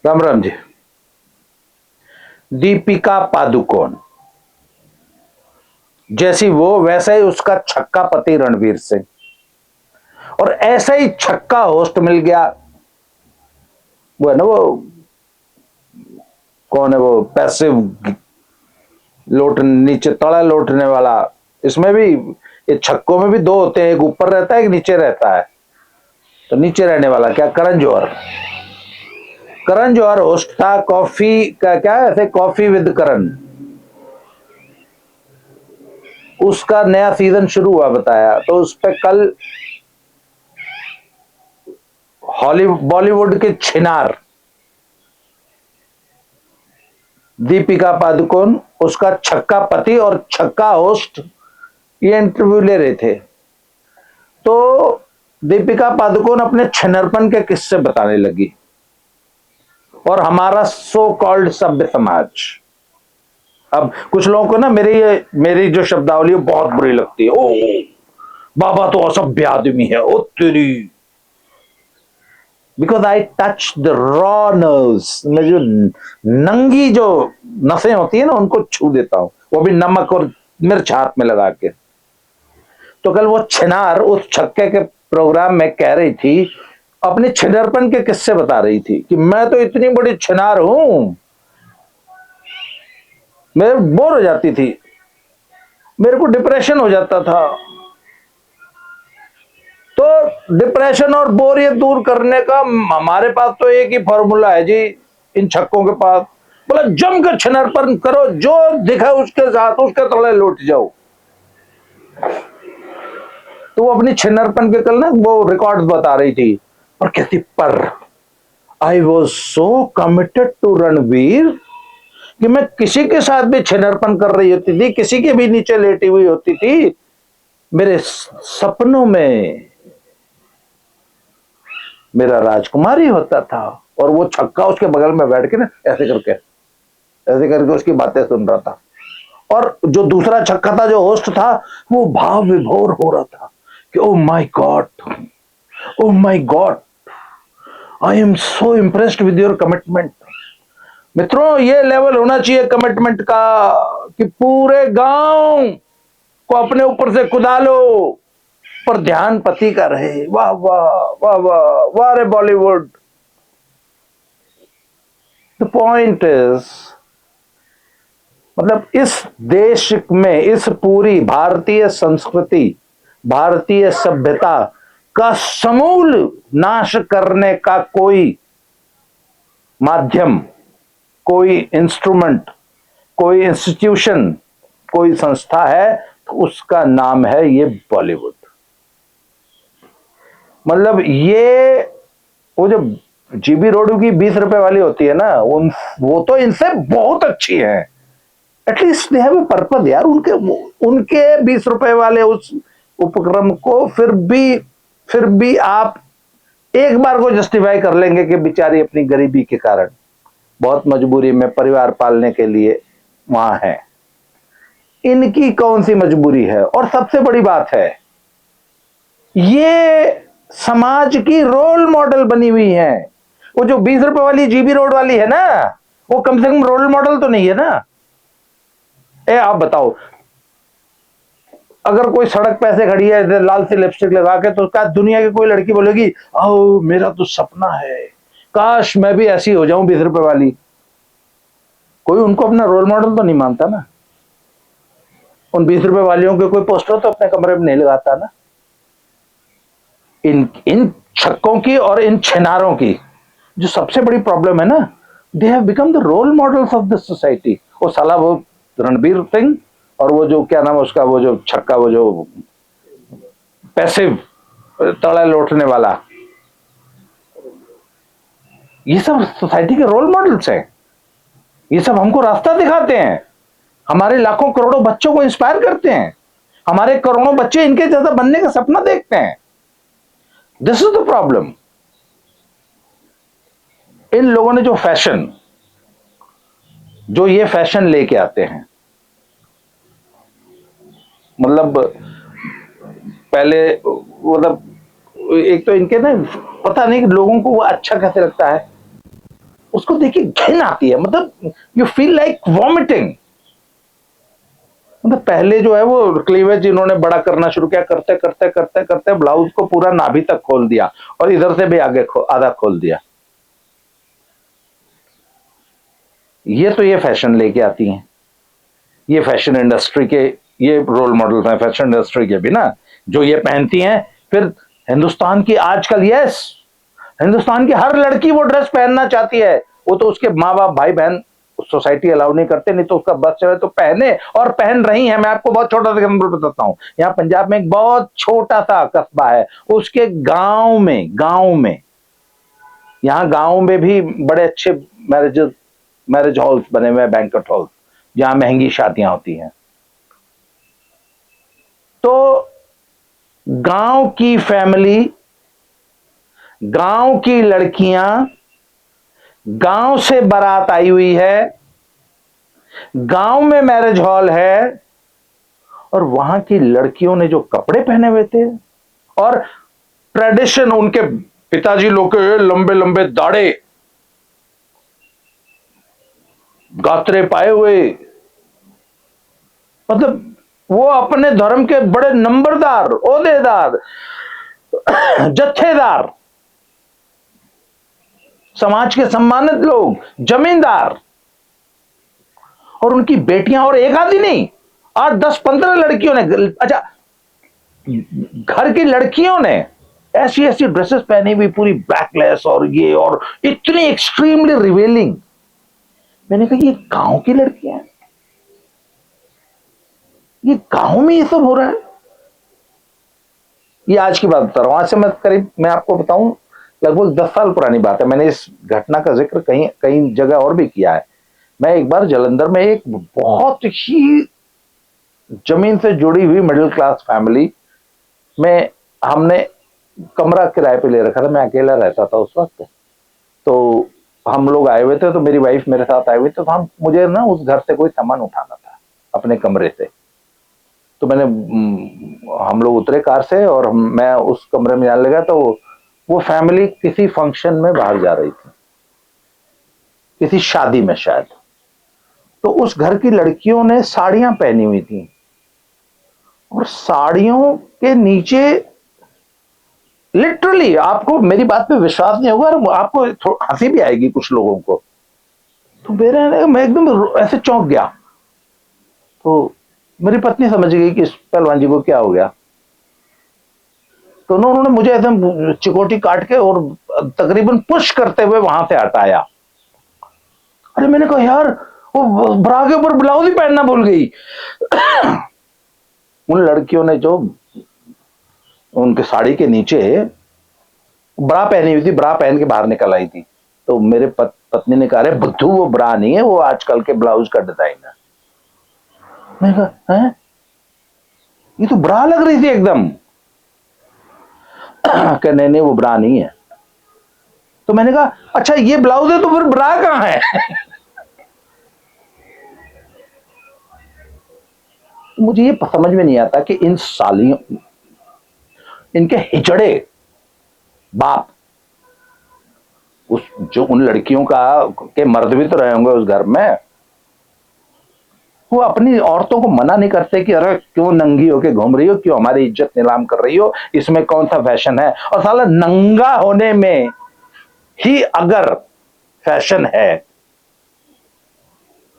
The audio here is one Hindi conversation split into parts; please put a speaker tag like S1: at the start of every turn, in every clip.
S1: राम राम जी। दीपिका पादुकोण जैसी वो वैसा ही उसका छक्का पति रणवीर सिंह, और ऐसा ही छक्का होस्ट मिल गया। वो है ना, वो कौन है, वो पैसिव लोट नीचे तड़ा लौटने वाला। इसमें भी ये छक्कों में भी दो होते हैं, एक ऊपर रहता है एक नीचे रहता है। तो नीचे रहने वाला क्या, करण जौहर। करण जौहर होस्ट था कॉफी का, क्या ऐसे कॉफी विद करण। उसका नया सीजन शुरू हुआ बताया, तो उस पर कल बॉलीवुड के छिनार दीपिका पादुकोण, उसका छक्का पति और छक्का होस्ट, ये इंटरव्यू ले रहे थे। तो दीपिका पादुकोण अपने छिनरपन के किस्से बताने लगी, और हमारा सो कॉल्ड सभ्य समाज। अब कुछ लोगों को ना मेरी जो शब्दावली बहुत बुरी लगती है। ओ बाबा तो असभ्य आदमी है, ओ तेरी। Because I touch the raw nerves, मैं जो नंगी जो नसें होती है ना, उनको छू देता हूं, वो भी नमक और मिर्च हाथ में लगा के। तो कल वो छिनार उस छक्के के प्रोग्राम में कह रही थी, अपने छिनरपन के किस्से बता रही थी कि मैं तो इतनी बड़ी छिनार हूं, मैं बोर हो जाती थी, मेरे को डिप्रेशन हो जाता था। तो डिप्रेशन और बोरियत दूर करने का हमारे पास तो एक ही फॉर्मूला है जी, इन छक्कों के पास। बोला जमकर छिनरपन करो, जो दिखा उसके साथ उसके तले लौट जाओ। तो वो अपनी छिनरपन के कल ना वो रिकॉर्ड्स बता रही थी, और कहती पर I was so committed to Ranveer कि मैं किसी के साथ भी छिनरपन कर रही होती थी, किसी के भी नीचे लेटी हुई होती थी, मेरे सपनों में मेरा राजकुमार ही होता था। और वो छक्का उसके बगल में बैठ के ना ऐसे करके उसकी बातें सुन रहा था। और जो दूसरा छक्का था, जो होस्ट था, वो भाव विभोर हो रहा था कि oh my God, oh my God, I am so impressed with your commitment. मित्रों, ये लेवल होना चाहिए कमिटमेंट का कि पूरे गांव को अपने ऊपर से कुदा लो, पर ध्यान पति का रहे। वाह वाह वाह वाह वाह रे बॉलीवुड। द पॉइंट इज, मतलब इस देश में, इस पूरी भारतीय संस्कृति, भारतीय सभ्यता का समूल नाश करने का कोई माध्यम, कोई इंस्ट्रूमेंट, कोई इंस्टीट्यूशन, कोई संस्था है, तो उसका नाम है ये बॉलीवुड। मतलब ये वो जो जीबी रोड की 20 रुपए वाली होती है ना, वो तो इनसे बहुत अच्छी है। At least they have a purpose यार। उनके 20 रुपए वाले उस उपक्रम को फिर भी आप एक बार को जस्टिफाई कर लेंगे कि बेचारी अपनी गरीबी के कारण बहुत मजबूरी में परिवार पालने के लिए वहां है। इनकी कौन सी मजबूरी है? और सबसे बड़ी बात है, ये समाज की रोल मॉडल बनी हुई है। वो जो 20 रुपए वाली जीबी रोड वाली है ना, वो कम से कम रोल मॉडल तो नहीं है ना। आप बताओ, अगर कोई सड़क पे ऐसे खड़ी है लाल सी लिपस्टिक लगा के, तो क्या दुनिया की कोई लड़की बोलेगी ओ मेरा तो सपना है, काश मैं भी ऐसी हो जाऊं 20 रुपए वाली? कोई उनको अपना रोल मॉडल तो नहीं मानता ना। उन 20 रुपए वालियों के कोई पोस्टर तो अपने कमरे में नहीं लगाता ना। इन इन छक्कों की और इन छिनारों की जो सबसे बड़ी प्रॉब्लम है ना, they have become the role models of this society. वो साला वो रणबीर सिंह, और वो जो क्या नाम है उसका, वो जो छक्का, वो जो पैसिव तड़ा लौटने वाला, ये सब सोसाइटी के रोल मॉडल्स हैं। ये सब हमको रास्ता दिखाते हैं, हमारे लाखों करोड़ों बच्चों को इंस्पायर करते हैं, हमारे करोड़ों बच्चे इनके जैसा बनने का सपना देखते हैं। This is the problem. इन लोगों ने जो ये फैशन लेके आते हैं, मतलब पहले, मतलब एक तो इनके ना, पता नहीं लोगों को वो अच्छा कैसे लगता है उसको देखिए घिन आती है, मतलब यू फील लाइक वॉमिटिंग। मतलब पहले जो है वो क्लीवेज इन्होंने बड़ा करना शुरू किया, करते करते करते करते ब्लाउज को पूरा नाभि तक खोल दिया और इधर से भी आगे आधा खोल दिया। ये तो ये फैशन लेके आती हैं, ये फैशन इंडस्ट्री के ये रोल मॉडल हैं फैशन इंडस्ट्री के भी ना, जो ये पहनती हैं। फिर हिंदुस्तान की आजकल, यस, हिंदुस्तान की हर लड़की वो ड्रेस पहनना चाहती है। वो तो उसके माँ बाप भाई बहन सोसाइटी अलाउ नहीं करते, नहीं तो उसका बस चले तो पहने, और पहन रही हैं। मैं आपको बहुत छोटा सा एग्जाम्पल बताता हूँ। यहाँ पंजाब में एक बहुत छोटा सा कस्बा है, उसके गांव में यहाँ गांव में भी बड़े अच्छे मैरिज हॉल्स बने हुए हैं, बैंक्वेट हॉल्स, जहां महंगी शादियां होती हैं। तो गांव की फैमिली, गांव की लड़कियां, गांव से बारात आई हुई है, गांव में मैरिज हॉल है, और वहां की लड़कियों ने जो कपड़े पहने हुए थे, और ट्रेडिशन, उनके पिताजी लोग के लंबे लंबे दाढ़े, गात्रे पाए हुए, मतलब वो अपने धर्म के बड़े नंबरदार, ओहदेदार, जत्थेदार, समाज के सम्मानित लोग, जमींदार, और उनकी बेटियां, और एक आधी नहीं, 8 10 15 लड़कियों ने, अच्छा, घर की लड़कियों ने ऐसी ऐसी ड्रेसेस पहनी हुई, पूरी बैकलेस और ये, और इतनी एक्सट्रीमली रिवेलिंग। मैंने कहा ये गांव की लड़कियां हैं, ये गांव में ये सब हो रहा है। ये आज की बात बता रहा हूं, आज से मैं करीब, मैं आपको बताऊं, लगभग 10 साल पुरानी बात है। मैंने इस घटना का जिक्र कहीं कहीं जगह और भी किया है। मैं एक बार जालंधर में एक बहुत ही जमीन से जुड़ी हुई मिडिल क्लास फैमिली में, हमने कमरा किराए पे ले रखा था। मैं अकेला रहता था उस वक्त। तो हम लोग आए हुए थे, तो मेरी वाइफ मेरे साथ आए हुए थे, तो हम, मुझे ना उस घर से कोई सामान उठाना था अपने कमरे से। तो मैंने हम लोग उतरे कार से और मैं उस कमरे में जाने लगा, तो वो फैमिली किसी फंक्शन में बाहर जा रही थी, किसी शादी में शायद। तो उस घर की लड़कियों ने साड़ियां पहनी हुई थी, और साड़ियों के नीचे लिटरली, आपको मेरी बात पे विश्वास नहीं होगा और आपको हंसी भी आएगी कुछ लोगों को। तो मैं एकदम ऐसे चौंक गया। तो मेरी पत्नी समझ गई कि इस पहलवान जी को क्या हो गया। तो उन्होंने मुझे एकदम चिकोटी काट के और तकरीबन पुश करते हुए वहां से हटाया। अरे मैंने कहा यार, वो ब्रा के ऊपर ब्लाउज ही पहनना भूल गई। उन लड़कियों ने जो उनके साड़ी के नीचे ब्रा पहनी हुई थी, ब्रा पहन के बाहर निकल आई थी। तो मेरे पत्नी ने कहा, अरे बुद्धू वो ब्रा नहीं है, वो आजकल के ब्लाउज का डिजाइन है। मैंने कहा है, ये तो ब्रा लग रही थी एकदम। कि नहीं वो ब्रा नहीं है। तो मैंने कहा अच्छा ये ब्लाउज है, तो फिर ब्रा कहां है? तो मुझे ये समझ में नहीं आता कि इन सालियों, इनके हिजड़े बाप, उस जो उन लड़कियों का के मर्द भी तो रहे होंगे उस घर में, वो अपनी औरतों को मना नहीं करते कि अरे क्यों नंगी होके घूम रही हो, क्यों हमारी इज्जत नीलाम कर रही हो, इसमें कौन सा फैशन है? और साला नंगा होने में ही अगर फैशन है,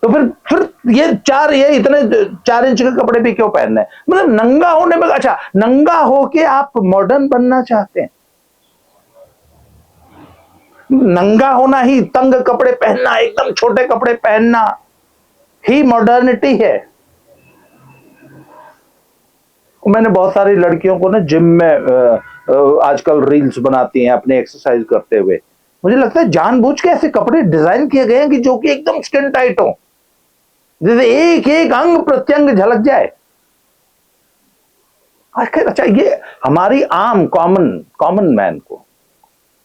S1: तो फिर ये इतने 4 इंच के कपड़े भी क्यों पहनने? मतलब नंगा होने में, अच्छा नंगा होके आप मॉडर्न बनना चाहते हैं? नंगा होना ही, तंग कपड़े पहनना, एकदम छोटे कपड़े पहनना ही मॉडर्निटी है। मैंने बहुत सारी लड़कियों को ना जिम में आजकल रील्स बनाती हैं अपने एक्सरसाइज करते हुए। मुझे लगता है जानबूझ के ऐसे कपड़े डिजाइन किए गए हैं कि जो कि एकदम स्किन टाइट हो, जैसे एक एक अंग प्रत्यंग झलक जाए। अच्छा ये हमारी आम कॉमन कॉमन मैन को,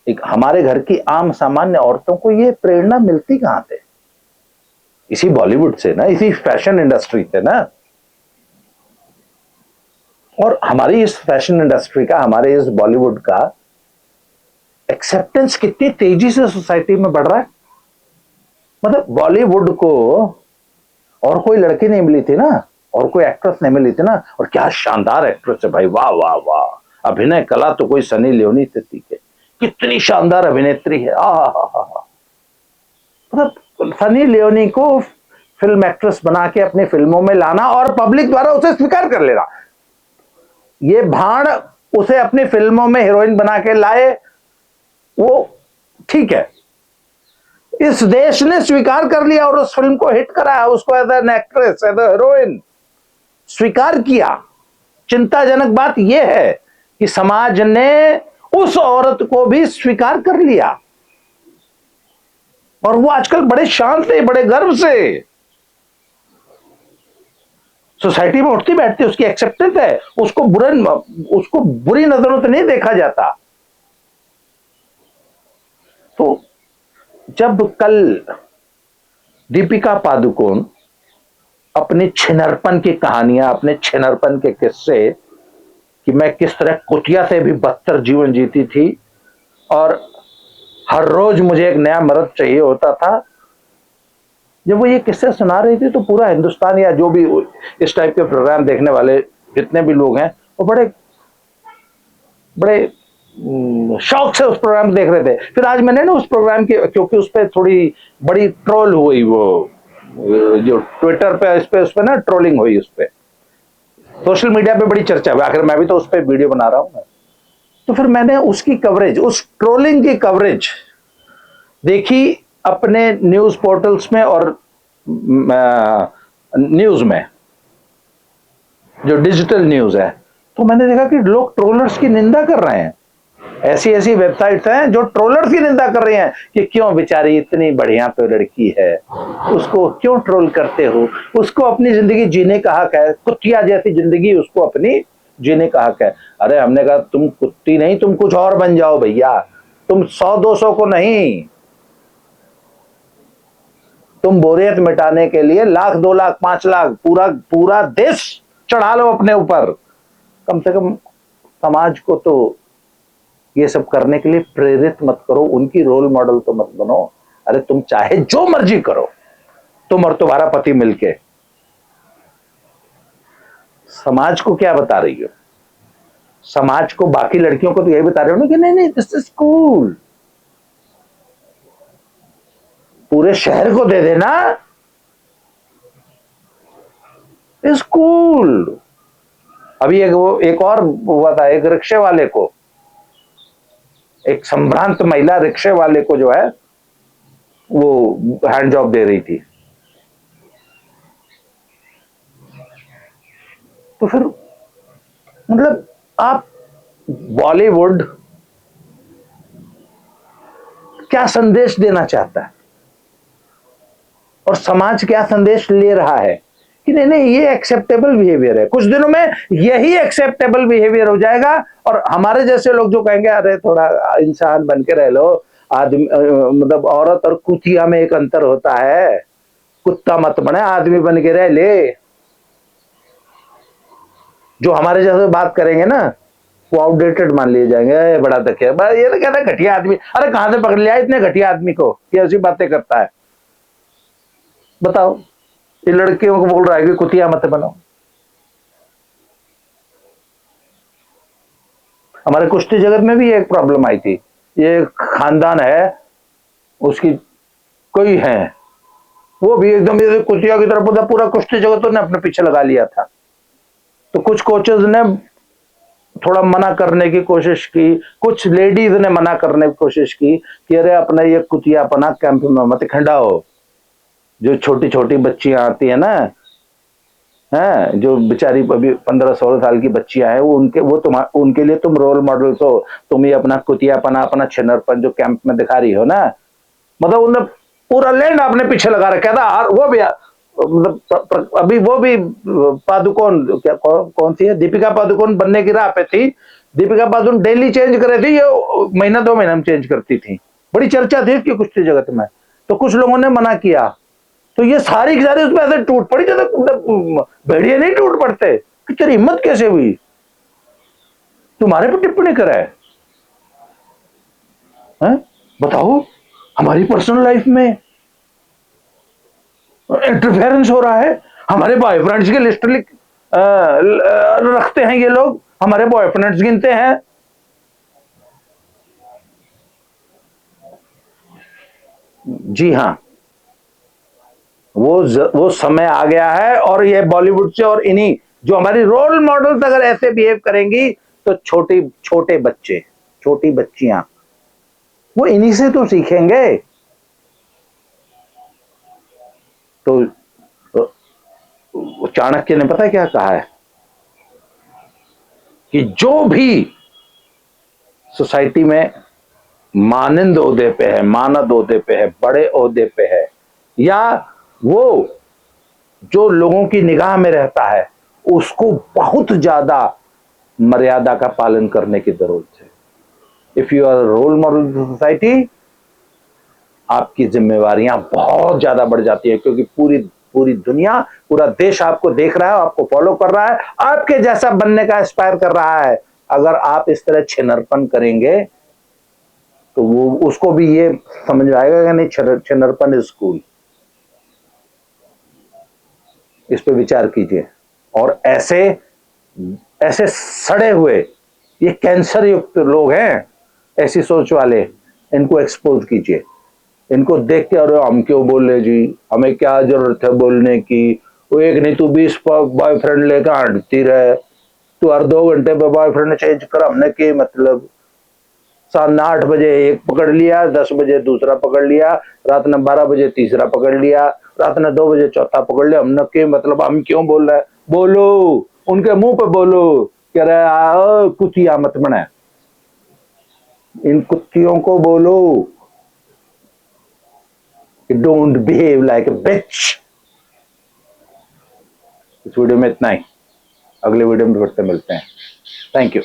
S1: एक हमारे घर की आम सामान्य औरतों को ये प्रेरणा मिलती कहां से? इसी बॉलीवुड से ना, इसी फैशन इंडस्ट्री से ना। और हमारी इस फैशन इंडस्ट्री का, हमारे इस बॉलीवुड का एक्सेप्टेंस कितनी तेजी से सोसाइटी में बढ़ रहा है। मतलब बॉलीवुड को और कोई लड़की नहीं मिली थी ना, और कोई एक्ट्रेस नहीं मिली थी ना, और क्या शानदार एक्ट्रेस है भाई, वाह वाह वाह, अभिनय कला तो कोई सनी लियोनी से सीखे, कितनी शानदार अभिनेत्री है। मतलब सनी लियोनी को फिल्म एक्ट्रेस बना के अपनी फिल्मों में लाना और पब्लिक द्वारा उसे स्वीकार कर लेना, ये भाण उसे अपनी फिल्मों में हीरोइन बना के लाए, वो ठीक है, इस देश ने स्वीकार कर लिया और उस फिल्म को हिट कराया, उसको as an actress, as a heroine स्वीकार किया। चिंताजनक बात यह है कि समाज ने उस औरत को भी स्वीकार कर लिया, और वो आजकल बड़े शान से, बड़े गर्व से सोसाइटी में उठती बैठती, उसकी एक्सेप्टेंस है, उसको बुरी नजरों से नहीं देखा जाता। तो जब कल दीपिका पादुकोण अपने छिनरपन की कहानियां, अपने छिनरपन के किस्से, कि मैं किस तरह कुतिया से भी बदतर जीवन जीती थी और हर रोज मुझे एक नया मर्द चाहिए होता था, जब वो ये किस्से सुना रही थी तो पूरा हिंदुस्तान या जो भी इस टाइप के प्रोग्राम देखने वाले जितने भी लोग हैं वो बड़े बड़े शौक से उस प्रोग्राम देख रहे थे। फिर आज मैंने ना उस प्रोग्राम की, क्योंकि उस पर थोड़ी बड़ी ट्रोल हुई, वो जो ट्विटर पे उस पे ना ट्रोलिंग हुई, उस पे सोशल मीडिया पे बड़ी चर्चा हुई, आखिर मैं भी तो उस पर वीडियो बना रहा हूं। तो फिर मैंने उसकी कवरेज, उस ट्रोलिंग की कवरेज देखी अपने न्यूज पोर्टल्स में और न्यूज में, जो डिजिटल न्यूज है। तो मैंने देखा कि लोग ट्रोलर्स की निंदा कर रहे हैं, ऐसी ऐसी वेबसाइट्स हैं जो ट्रोलर्स की निंदा कर रही हैं कि क्यों बेचारी इतनी बढ़िया तो लड़की है, उसको क्यों ट्रोल करते हो, उसको अपनी जिंदगी जीने का हक है, कुत्तिया जैसी जिंदगी उसको अपनी जीने का हक है। अरे हमने कहा तुम कुत्ती नहीं, तुम कुछ और बन जाओ भैया, तुम 100-200 को नहीं, तुम बोरियत मिटाने के लिए 1,00,000, 2,00,000, 5,00,000 पूरा पूरा देश चढ़ा लो अपने ऊपर। कम से कम समाज को तो ये सब करने के लिए प्रेरित मत करो, उनकी रोल मॉडल तो मत बनो। अरे तुम चाहे जो मर्जी करो, तुम और तुम्हारा पति मिलके, समाज को क्या बता रही हो? समाज को, बाकी लड़कियों को तो यही बता रहे हो ना कि नहीं नहीं दिस इज कूल, पूरे शहर को दे देना इज कूल। अभी एक और हुआ था, एक रिक्शे वाले को, एक संभ्रांत महिला रिक्शे वाले को जो है वो हैंड जॉब दे रही थी। तो फिर मतलब आप, बॉलीवुड क्या संदेश देना चाहता है और समाज क्या संदेश ले रहा है कि नहीं नहीं ये एक्सेप्टेबल बिहेवियर है, कुछ दिनों में यही एक्सेप्टेबल बिहेवियर हो जाएगा, और हमारे जैसे लोग जो कहेंगे अरे थोड़ा इंसान बन के रह लो, आदमी मतलब औरत और कुतिया में एक अंतर होता है, कुत्ता मत बने, आदमी बन के रह ले, जो हमारे जैसे बात करेंगे ना वो आउटडेटेड मान लिए जाएंगे, बड़ा तकिया, ये तो कहता है घटिया आदमी, अरे कहां से पकड़ लिया इतने घटिया आदमी को, ये ऐसी बातें करता है, बताओ। ये लड़कियों को बोल रहा है कि कुतिया मत बनो। हमारे कुश्ती जगत में भी एक प्रॉब्लम आई थी, ये खानदान है उसकी, कोई है वो भी एकदम कुतिया की तरफ, पूरा कुश्ती जगत ने अपने पीछे लगा लिया था। तो कुछ कोचेस ने थोड़ा मना करने की कोशिश की, कुछ लेडीज ने मना करने की कोशिश की कि अरे अपना ये कुतियापना कैंप में मत खंडाओ, जो छोटी छोटी बच्चियां आती है ना, हैं जो बेचारी अभी 15-16 साल की बच्चियां हैं, वो उनके लिए तुम रोल मॉडल्स हो, तुम ये अपना कुतियापना, अपना छिनरपन जो कैंप में दिखा रही हो ना, मतलब उन्हें पूरा लैंड अपने पीछे लगा रखा था। और वो भी मतलब अभी वो भी पादुकोण, क्या कौन सी है, दीपिका पादुकोण बनने की राह पे थी। दीपिका पादुकोण डेली चेंज कर रही थी, ये महीना 2 महीना में चेंज करती थी, बड़ी चर्चा थी इसकी कुश्ती जगत में। तो कुछ लोगों ने मना किया, तो ये सारी की सारी उसमें ऐसे टूट पड़ी जैसे भेड़िए नहीं टूट पड़ते कि तेरी हिम्मत कैसे हुई, तुम्हारे पर टिप्पणी करा है? बताओ, हमारी पर्सनल लाइफ में इंटरफेरेंस हो रहा है। हमारे बॉयफ्रेंड्स की लिस्ट रखते हैं ये लोग, हमारे बॉयफ्रेंड्स गिनते हैं। जी हाँ, वो समय आ गया है। और ये बॉलीवुड से और इन्हीं जो हमारी रोल मॉडल्स अगर ऐसे बिहेव करेंगी तो छोटे बच्चे, छोटी बच्चियां, वो इन्हीं से तो सीखेंगे। तो चाणक्य ने पता है क्या कहा है कि जो भी सोसाइटी में मानंद ओहदे पे है, मानद ओहदे पे है, बड़े ओहदे पे है, या वो जो लोगों की निगाह में रहता है, उसको बहुत ज्यादा मर्यादा का पालन करने की जरूरत है। If you are role model society, आपकी जिम्मेवारियां बहुत ज्यादा बढ़ जाती है, क्योंकि पूरी पूरी दुनिया, पूरा देश आपको देख रहा है, आपको फॉलो कर रहा है, आपके जैसा बनने का एस्पायर कर रहा है। अगर आप इस तरह छिनरपन करेंगे तो वो उसको भी ये समझ में आएगा कि नहीं, छिनरपन इज कूल। इस पे विचार कीजिए। और ऐसे ऐसे सड़े हुए, ये कैंसर युक्त लोग हैं, ऐसी सोच वाले, इनको एक्सपोज कीजिए। इनको देख के अरे हम क्यों बोल रहे जी, हमें क्या जरूरत है बोलने की, वो एक नहीं तू 20 बॉयफ्रेंड लेकर हटती रहे, तू हर 2 घंटे पे बॉयफ्रेंड चेंज कर, हमने के मतलब। सात 8 बजे एक पकड़ लिया, 10 बजे दूसरा पकड़ लिया, रात में 12 बजे तीसरा पकड़ लिया, रात में 2 बजे चौथा पकड़ लिया, हमने के मतलब हम क्यों बोल रहे हैं? बोलो, उनके मुंह पे बोलो, कह रहे कुतिया मत बने, इन कुत्तियों को बोलो डोंट बिहेव लाइक ए बिच। इस वीडियो में इतना ही, अगले वीडियो में फिर से मिलते हैं। Thank you.